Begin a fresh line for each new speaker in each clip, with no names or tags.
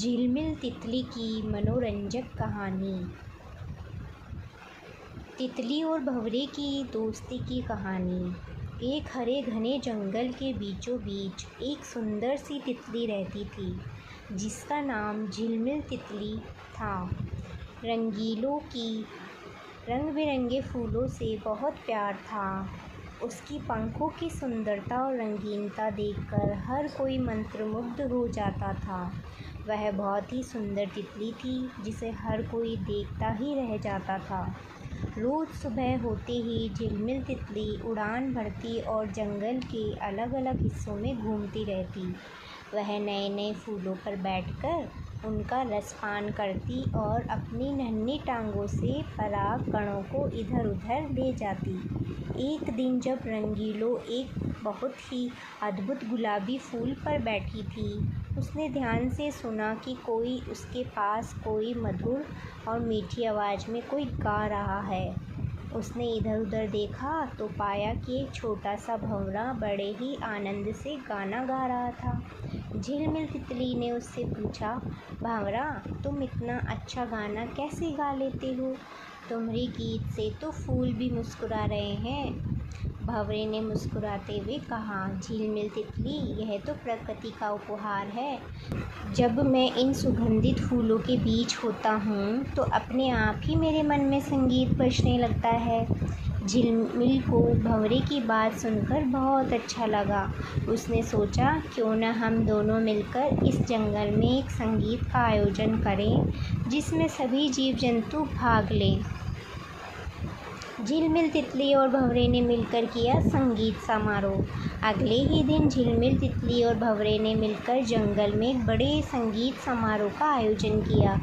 झिलमिल तितली की मनोरंजक कहानी। तितली और भंवरे की दोस्ती की कहानी। एक हरे घने जंगल के बीचों बीच एक सुंदर सी तितली रहती थी जिसका नाम झिलमिल तितली था। रंगीलों की रंग बिरंगे फूलों से बहुत प्यार था। उसकी पंखों की सुंदरता और रंगीनता देखकर हर कोई मंत्रमुग्ध हो जाता था। वह बहुत ही सुंदर तितली थी जिसे हर कोई देखता ही रह जाता था। रोज़ सुबह होते ही झिलमिल तितली उड़ान भरती और जंगल के अलग अलग हिस्सों में घूमती रहती। वह नए नए फूलों पर बैठकर उनका रसपान करती और अपनी नन्ही टांगों से पराग कणों को इधर उधर ले जाती। एक दिन जब रंगीलो एक बहुत ही अद्भुत गुलाबी फूल पर बैठी थी, उसने ध्यान से सुना कि कोई उसके पास कोई मधुर और मीठी आवाज़ में कोई गा रहा है। उसने इधर उधर देखा तो पाया कि एक छोटा सा भंवरा बड़े ही आनंद से गाना गा रहा था। झिलमिल तितली ने उससे पूछा, भंवरा, तुम इतना अच्छा गाना कैसे गा लेते हो? तुम्हारे गीत से तो फूल भी मुस्कुरा रहे हैं। भंवरे ने मुस्कुराते हुए कहा, झिलमिल तितली, यह तो प्रकृति का उपहार है। जब मैं इन सुगंधित फूलों के बीच होता हूँ तो अपने आप ही मेरे मन में संगीत बजने लगता है। झिलमिल को भंवरे की बात सुनकर बहुत अच्छा लगा। उसने सोचा, क्यों न हम दोनों मिलकर इस जंगल में एक संगीत का आयोजन करें जिसमें सभी जीव जंतु भाग लें। झिलमिल तितली और भंवरे ने मिलकर किया संगीत समारोह। अगले ही दिन झिलमिल तितली और भंवरे ने मिलकर जंगल में एक बड़े संगीत समारोह का आयोजन किया।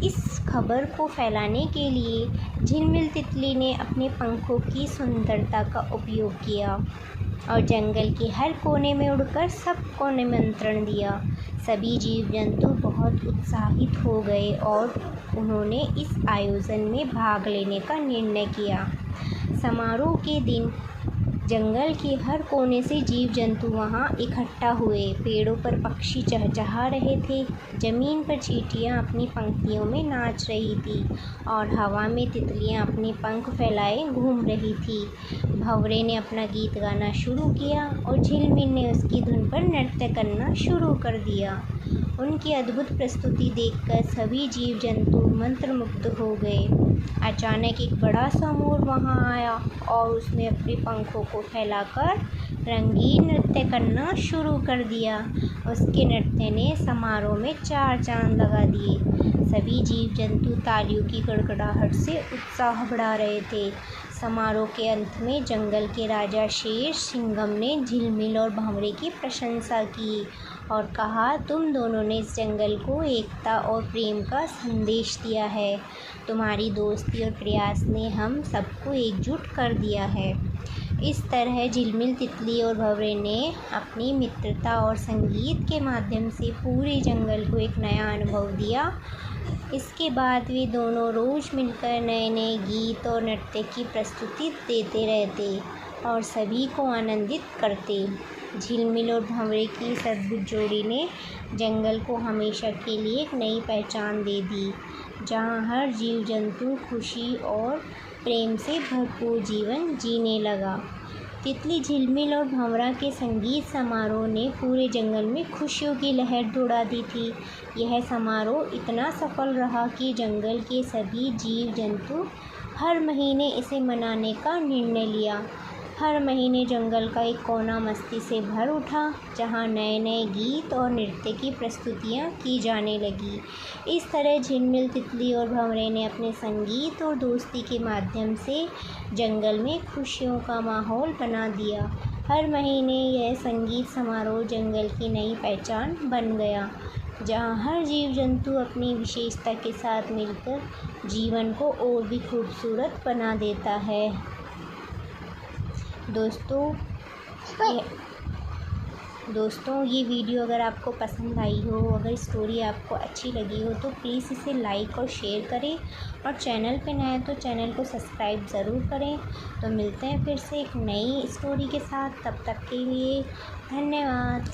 इस खबर को फैलाने के लिए झिलमिल तितली ने अपने पंखों की सुंदरता का उपयोग किया और जंगल के हर कोने में उड़कर सबको निमंत्रण दिया। सभी जीव जंतु बहुत उत्साहित हो गए और उन्होंने इस आयोजन में भाग लेने का निर्णय किया। समारोह के दिन जंगल के हर कोने से जीव जंतु वहां इकट्ठा हुए। पेड़ों पर पक्षी चहचहा रहे थे, जमीन पर चींटियां अपनी पंक्तियों में नाच रही थी और हवा में तितलियां अपने पंख फैलाए घूम रही थी। भंवरे ने अपना गीत गाना शुरू किया और झिलमिल ने उसकी धुन पर नृत्य करना शुरू कर दिया। उनकी अद्भुत प्रस्तुति देखकर सभी जीव जंतु मंत्रमुग्ध हो गए। अचानक एक बड़ा सा मोर वहां आया और उसने अपने पंखों को फैलाकर रंगीन नृत्य करना शुरू कर दिया। उसके नृत्य ने समारोह में चार चांद लगा दिए। सभी जीव जंतु तालियों की गड़गड़ाहट से उत्साह बढ़ा रहे थे। समारोह के अंत में जंगल के राजा शेर सिंघम ने झिलमिल और भंवरे की प्रशंसा की और कहा, तुम दोनों ने इस जंगल को एकता और प्रेम का संदेश दिया है। तुम्हारी दोस्ती और प्रयास ने हम सबको एकजुट कर दिया है। इस तरह झिलमिल तितली और भंवरे ने अपनी मित्रता और संगीत के माध्यम से पूरे जंगल को एक नया अनुभव दिया। इसके बाद वे दोनों रोज़ मिलकर नए नए गीत और नृत्य की प्रस्तुति देते रहते और सभी को आनंदित करते। झिलमिल और भंवरे की इस अद्भुत जोड़ी ने जंगल को हमेशा के लिए एक नई पहचान दे दी, जहाँ हर जीव जंतु खुशी और प्रेम से भरपूर जीवन जीने लगा। तितली, झिलमिल और भंवरा के संगीत समारोह ने पूरे जंगल में खुशियों की लहर दौड़ा दी थी। यह समारोह इतना सफल रहा कि जंगल के सभी जीव जंतु हर महीने इसे मनाने का निर्णय लिया। हर महीने जंगल का एक कोना मस्ती से भर उठा, जहां नए नए गीत और नृत्य की प्रस्तुतियां की जाने लगी। इस तरह झिलमिल तितली और भंवरे ने अपने संगीत और दोस्ती के माध्यम से जंगल में खुशियों का माहौल बना दिया। हर महीने यह संगीत समारोह जंगल की नई पहचान बन गया, जहां हर जीव जंतु अपनी विशेषता के साथ मिलकर जीवन को और भी खूबसूरत बना देता है। दोस्तों, ये वीडियो अगर आपको पसंद आई हो, अगर स्टोरी आपको अच्छी लगी हो तो प्लीज़ इसे लाइक और शेयर करें और चैनल पे नए हैं तो चैनल को सब्सक्राइब ज़रूर करें। तो मिलते हैं फिर से एक नई स्टोरी के साथ, तब तक के लिए धन्यवाद।